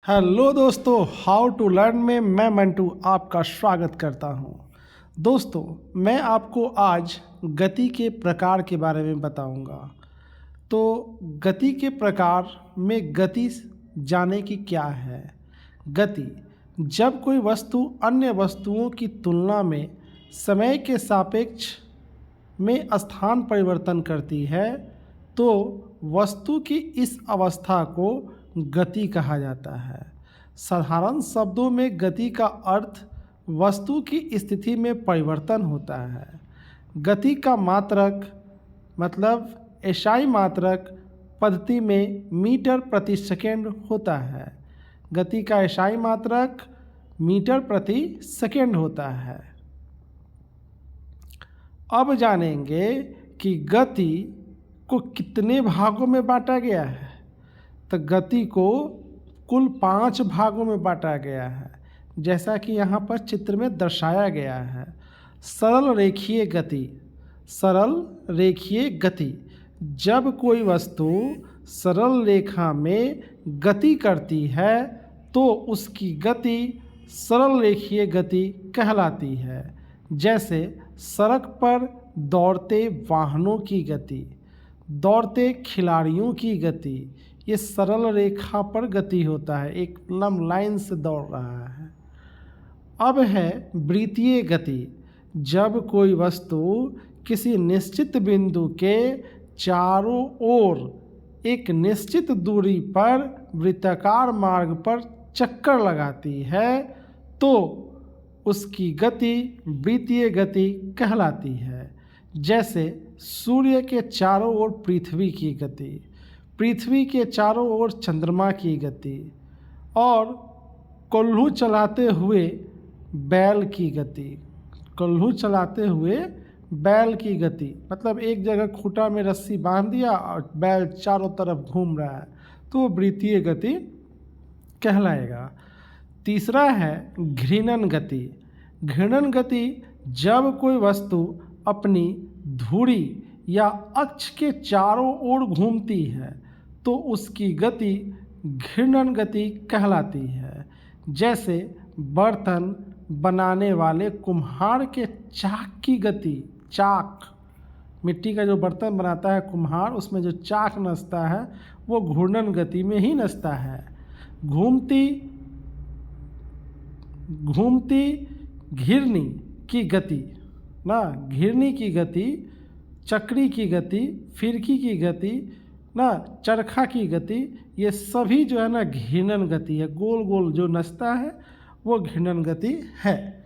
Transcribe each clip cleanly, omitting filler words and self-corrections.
Hello दोस्तों, how to learn में मैं मंटू आपका स्वागत करता हूं। दोस्तों, मैं आपको आज गति के प्रकार के बारे में बताऊंगा। तो गति के प्रकार में गति जाने की क्या है। गति जब कोई वस्तु अन्य वस्तुओं की तुलना में समय के सापेक्ष में स्थान परिवर्तन करती है तो वस्तु की इस अवस्था को गति कहा जाता है। साधारण शब्दों में गति का अर्थ वस्तु की स्थिति में परिवर्तन होता है। गति का मात्रक मतलब एसआई मात्रक पद्धति में मीटर प्रति सेकेंड होता है। गति का एसआई मात्रक मीटर प्रति सेकेंड होता है। अब जानेंगे कि गति को कितने भागों में बांटा गया है। तो गति को कुल 5 भागों में बांटा गया है, जैसा कि यहाँ पर चित्र में दर्शाया गया है। सरल रेखीय गति। सरल रेखीय गति जब कोई वस्तु सरल रेखा में गति करती है तो उसकी गति सरल रेखीय गति कहलाती है। जैसे सड़क पर दौड़ते वाहनों की गति, दौड़ते खिलाड़ियों की गति, ये सरल रेखा पर गति होता है, एक लंब लाइन से दौड़ रहा है। अब है वृत्तीय गति। जब कोई वस्तु किसी निश्चित बिंदु के चारों ओर एक निश्चित दूरी पर वृत्ताकार मार्ग पर चक्कर लगाती है तो उसकी गति वृत्तीय गति कहलाती है। जैसे सूर्य के चारों ओर पृथ्वी की गति, पृथ्वी के चारों ओर चंद्रमा की गति, और कोल्हू चलाते हुए बैल की गति। कोल्हू चलाते हुए बैल की गति मतलब एक जगह खूंटा में रस्सी बांध दिया और बैल चारों तरफ घूम रहा है तो वो वृत्तीय गति कहलाएगा। तीसरा है घूर्णन गति। घूर्णन गति जब कोई वस्तु अपनी धुरी या अक्ष के चारों ओर घूमती है तो उसकी गति घूर्णन गति कहलाती है। जैसे बर्तन बनाने वाले कुम्हार के चाक की गति। चाक, मिट्टी का जो बर्तन बनाता है कुम्हार, उसमें जो चाक नसता है वो घूर्णन गति में ही नसता है। घूमती घिरनी की गति ना, घिरनी की गति, चक्री की गति, फिरकी की गति ना, चरखा की गति, ये सभी जो है ना घूर्णन गति है। गोल गोल जो नचता है वो घूर्णन गति है।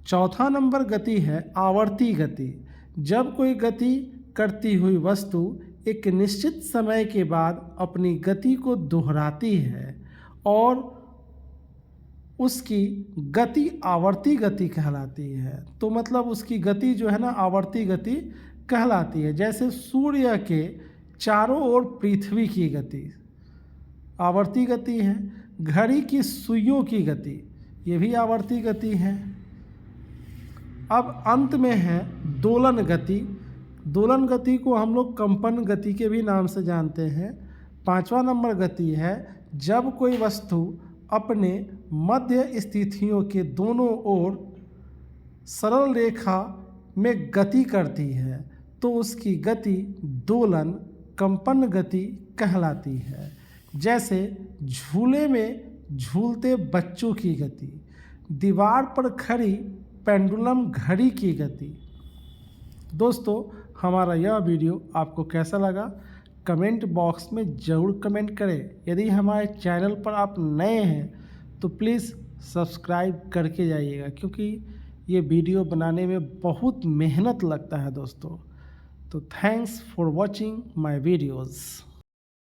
चौथा नंबर गति है आवर्ती गति। जब कोई गति करती हुई वस्तु एक निश्चित समय के बाद अपनी गति को दोहराती है और उसकी गति आवर्ती गति कहलाती है। तो मतलब उसकी गति जो है ना आवर्ती गति कहलाती है। जैसे सूर्य के चारों ओर पृथ्वी की गति आवर्ती गति है। घड़ी की सुइयों की गति ये भी आवर्ती गति है। अब अंत में है दोलन गति। दोलन गति को हम लोग कंपन गति के भी नाम से जानते हैं। 5वां नंबर गति है जब कोई वस्तु अपने मध्य स्थितियों के दोनों ओर सरल रेखा में गति करती है तो उसकी गति दोलन कंपन गति कहलाती है। जैसे झूले में झूलते बच्चों की गति, दीवार पर खड़ी पेंडुलम घड़ी की गति। दोस्तों, हमारा यह वीडियो आपको कैसा लगा कमेंट बॉक्स में ज़रूर कमेंट करें। यदि हमारे चैनल पर आप नए हैं तो प्लीज़ सब्सक्राइब करके जाइएगा, क्योंकि ये वीडियो बनाने में बहुत मेहनत लगता है दोस्तों। तो thanks for watching my videos.